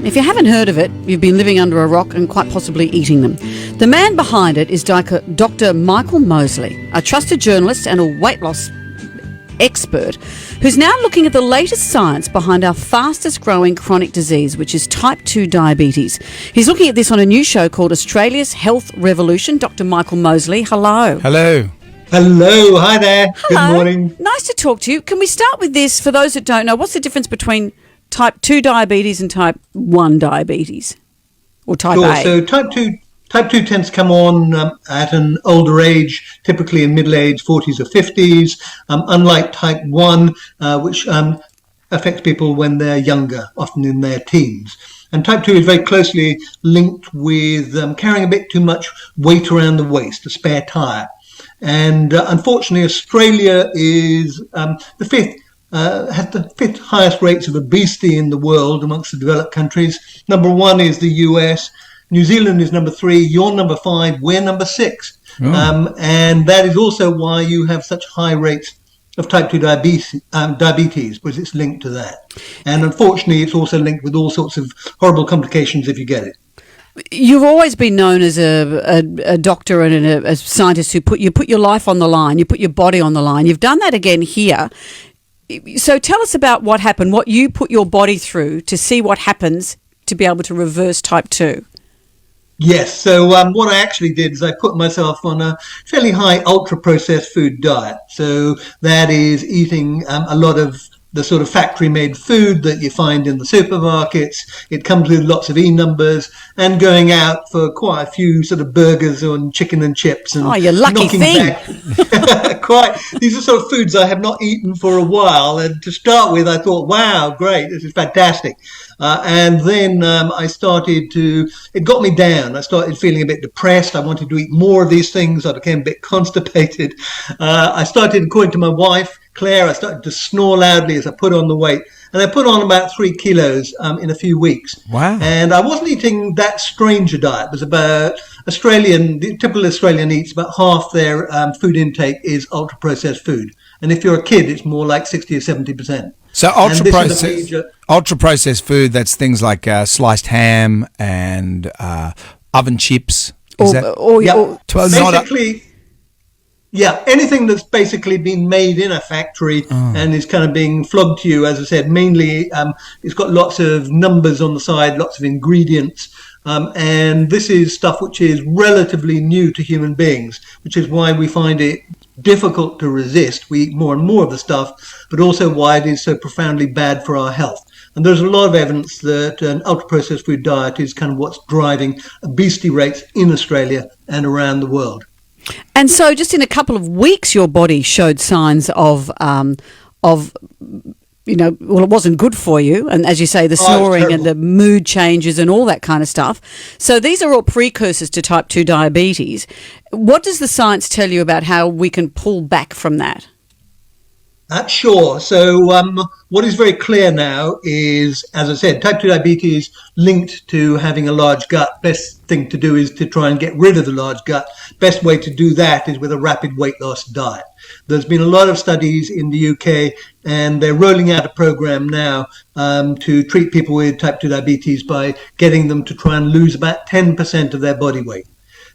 If you haven't heard of it, you've been living under a rock and quite possibly eating them. The man behind it is Dr Michael Mosley, a trusted journalist and a weight loss expert who's now looking at the latest science behind our fastest growing chronic disease, which is type 2 diabetes. He's looking at this on a new show called Australia's Health Revolution. Dr Michael Mosley, hello. Hello. Hello, hi there. Hello. Good morning. Nice to talk to you. Can we start with this, for those that don't know, what's the difference between type 2 diabetes and type 1 diabetes? Or type Sure. A? So type 2 tends to come on at an older age, typically in middle age, 40s or 50s, unlike type 1, which affects people when they're younger, often in their teens. And type 2 is very closely linked with carrying a bit too much weight around the waist, a spare tire. And unfortunately, Australia is the fifth. Has the fifth highest rates of obesity in the world amongst the developed countries. Number 1 is the US. New Zealand is number 3. You're number 5. We're number 6. Oh. And that is also why you have such high rates of type 2 diabetes, because it's linked to that. And unfortunately, it's also linked with all sorts of horrible complications if you get it. You've always been known as a doctor and a scientist who put your life on the line, you put your body on the line. You've done that again here. So tell us about what happened, what you put your body through to see what happens to be able to reverse type 2. Yes, so what I actually did is I put myself on a fairly high ultra-processed food diet. So that is eating a lot of the sort of factory-made food that you find in the supermarkets. It comes with lots of E-numbers, and going out for quite a few sort of burgers and chicken and chips. And you lucky thing. These are sort of foods I have not eaten for a while. And to start with, I thought, wow, great, this is fantastic. And then it got me down. I started feeling a bit depressed. I wanted to eat more of these things. I became a bit constipated. I started, according to my wife, Clare, I started to snore loudly as I put on the weight. And I put on about 3 kilos in a few weeks. Wow. And I wasn't eating that strange a diet. It was about the typical Australian eats about half their food intake is ultra-processed food. And if you're a kid, it's more like 60 or 70%. So ultra-processed food, that's things like sliced ham and oven chips. Anything that's basically been made in a factory and is kind of being flogged to you, as I said, mainly it's got lots of numbers on the side, lots of ingredients. And this is stuff which is relatively new to human beings, which is why we find it difficult to resist. We eat more and more of the stuff, but also why it is so profoundly bad for our health. And there's a lot of evidence that an ultra-processed food diet is kind of what's driving obesity rates in Australia and around the world. And so just in a couple of weeks, your body showed signs of it wasn't good for you. And as you say, the snoring and the mood changes and all that kind of stuff. So these are all precursors to type 2 diabetes. What does the science tell you about how we can pull back from that? Sure. So what is very clear now is, as I said, type 2 diabetes linked to having a large gut. Best thing to do is to try and get rid of the large gut. Best way to do that is with a rapid weight loss diet. There's been a lot of studies in the UK, and they're rolling out a program now to treat people with type 2 diabetes by getting them to try and lose about 10% of their body weight.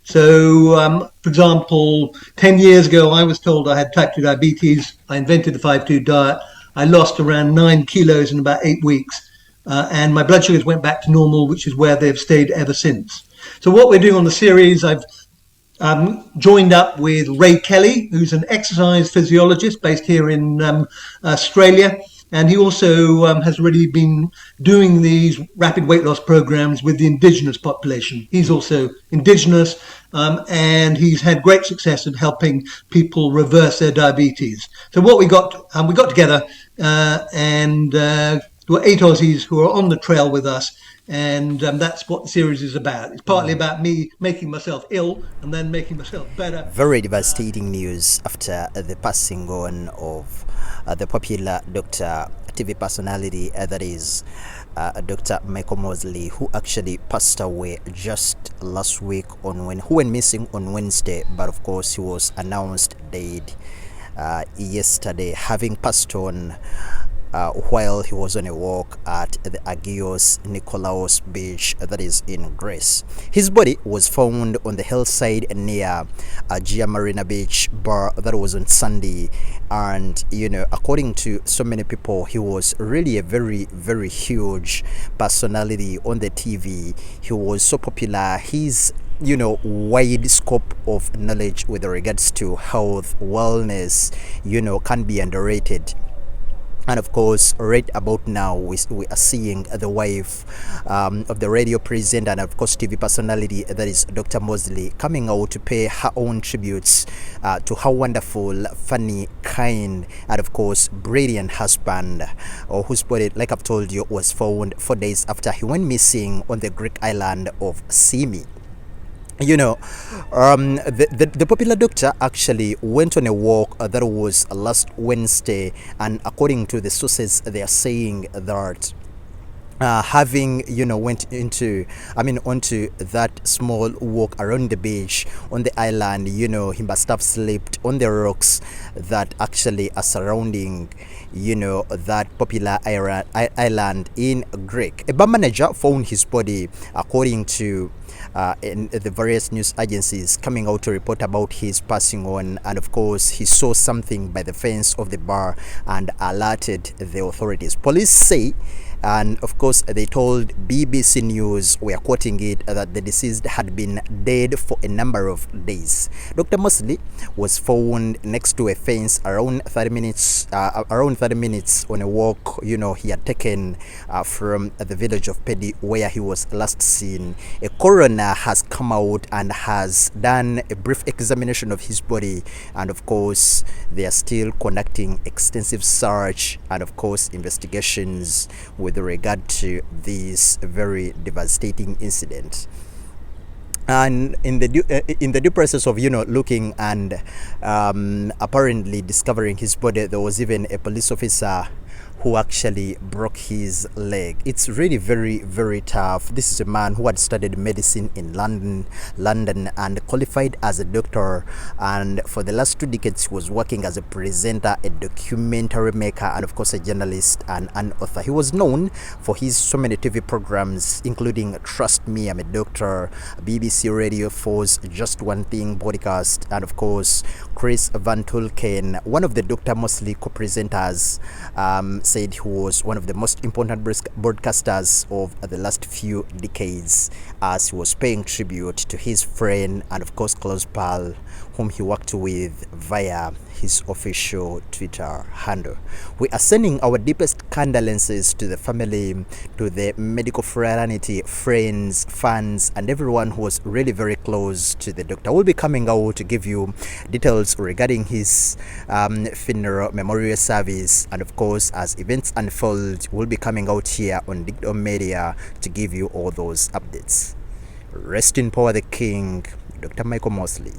So, for example, 10 years ago, I was told I had type 2 diabetes. I invented the 5-2 diet. I lost around 9 kilos in about 8 weeks. And my blood sugars went back to normal, which is where they've stayed ever since. So what we're doing on the series, I've joined up with Ray Kelly, who's an exercise physiologist based here in Australia. And he also has already been doing these rapid weight loss programs with the indigenous population. He's also indigenous, and he's had great success in helping people reverse their diabetes. So what we got together, and there were 8 Aussies who are on the trail with us. And that's what the series is about. It's partly about me making myself ill and then making myself better. Very devastating news after the passing on of the popular doctor, TV personality, that is Dr. Michael Mosley, who actually passed away just last week who went missing on Wednesday, but of course he was announced dead yesterday, having passed on while he was on a walk at the Agios Nikolaos beach, that is in Greece. His body was found on the hillside near Agia Marina beach bar. That was on Sunday, and according to so many people, he was really a very, very huge personality on the TV. He was so popular. His wide scope of knowledge with regards to health, wellness, can be underrated. And of course, right about now, we are seeing the wife of the radio presenter and of course TV personality, that is Dr. Mosley, coming out to pay her own tributes to her wonderful, funny, kind, and of course brilliant husband, whose body, like I've told you, was found 4 days after he went missing on the Greek island of Symi. The popular doctor actually went on a walk that was last Wednesday, and according to the sources, they are saying that having went onto that small walk around the beach on the island, he must have slept on the rocks that actually are surrounding that popular island in Greek. A bar manager found his body, according to in the various news agencies coming out to report about his passing on, and of course he saw something by the fence of the bar and alerted the authorities. Police say, and of course they told BBC News, we are quoting it, that the deceased had been dead for a number of days. Dr. Mosley was found next to a fence around 30 minutes on a walk he had taken from the village of Pedi, where he was last seen. A coroner has come out and has done a brief examination of his body, and of course they are still conducting extensive search and of course investigations with regard to this very devastating incident. And in the due process of looking and apparently discovering his body, there was even a police officer who actually broke his leg. It's really very, very tough. This is a man who had studied medicine in London and qualified as a doctor, and for the last 2 decades he was working as a presenter, a documentary maker, and of course a journalist and an author. He was known for his so many TV programs, including Trust Me, I'm a Doctor, BBC Radio 4's Just One Thing podcast, and of course Chris Van Tulken, one of the Dr. Mosley co-presenters, said he was one of the most important broadcasters of the last few decades, as he was paying tribute to his friend and of course close pal whom he worked with via his official Twitter handle. We are sending our deepest condolences to the family, to the medical fraternity, friends, fans, and everyone who was really very close to the doctor. We'll be coming out to give you details regarding his funeral memorial service, and of course as events unfold, we'll be coming out here on Dictum Media to give you all those updates. Rest in power the King, Dr. Michael Mosley.